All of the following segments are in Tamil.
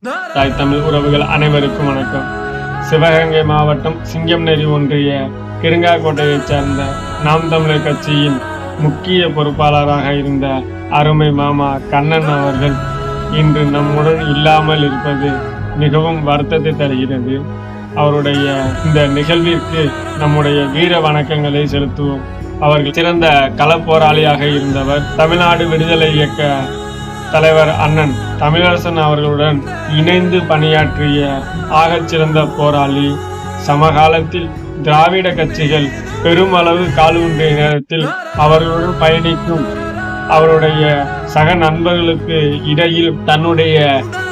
தாய் தமிழ் உறவுகள் அனைவருக்கும் வணக்கம். சிவகங்கை மாவட்டம் சிங்கம்நேரி ஒன்றிய கிருங்காக்கோட்டையைச் சேர்ந்த நாம் தமிழர் கட்சியின் முக்கிய பொறுப்பாளராக இருந்த அருமை மாமா கண்ணன் அவர்கள் இன்று நம்முடன் இல்லாமல் இருப்பது மிகவும் வருத்தத்தை தருகிறது. அவருடைய இந்த நிகழ்விற்கு நம்முடைய வீர வணக்கங்களை செலுத்துவோம். அவர்கள் சிறந்த களப்போராளியாக இருந்தவர். தமிழ்நாடு விடுதலை இயக்க தலைவர் அண்ணன் தமிழரசன் அவர்களுடன் இணைந்து பணியாற்றிய ஆகச்சிறந்த போராளி. சமகாலத்தில் திராவிட கட்சிகள் பெருமளவு காலூன்றிய நேரத்தில் அவர்களுடன் பயணிக்கும் அவருடைய சக நண்பர்களுக்கு இடையில் தன்னுடைய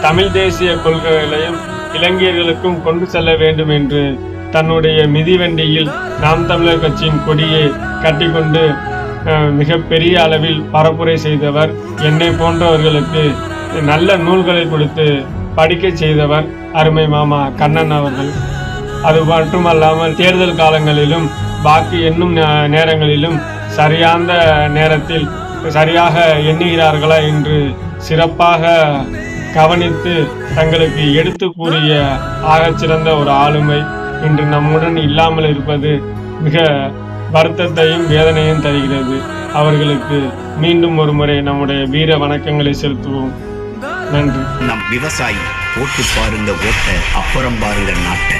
தமிழ் தேசிய கொள்கைகளையும் இளைஞர்களுக்கும் கொண்டு செல்ல வேண்டும் என்று தன்னுடைய மிதிவண்டியில் நாம் தமிழர் கட்சியின் கொடியை கட்டிக்கொண்டு மிக பெரிய அளவில் பரப்புரை செய்தவர். என்னை போன்றவர்களுக்கு நல்ல நூல்களை கொடுத்து படிக்க செய்தவர் அருமை மாமா கண்ணன் அவர்கள். அது மட்டுமல்லாமல் தேர்தல் காலங்களிலும் வாக்கு எண்ணும் நேரங்களிலும் சரியான நேரத்தில் சரியாக எண்ணுகிறார்களா என்று சிறப்பாக கவனித்து தங்களுக்கு எடுத்து கூறிய ஆகச்சிறந்த ஒரு ஆளுமை இன்று நம்முடன் இல்லாமல் இருப்பது மிக வருத்தத்தையும் வேதனையும் தருகிறது. அவர்களுக்கு மீண்டும் ஒரு முறை நம்முடைய வீர வணக்கங்களை செலுத்துவோம். நன்றி. நம் விவசாயி போட்டு பாருங்க ஓட்ட, அப்புறம் பாருங்க நாட்டை.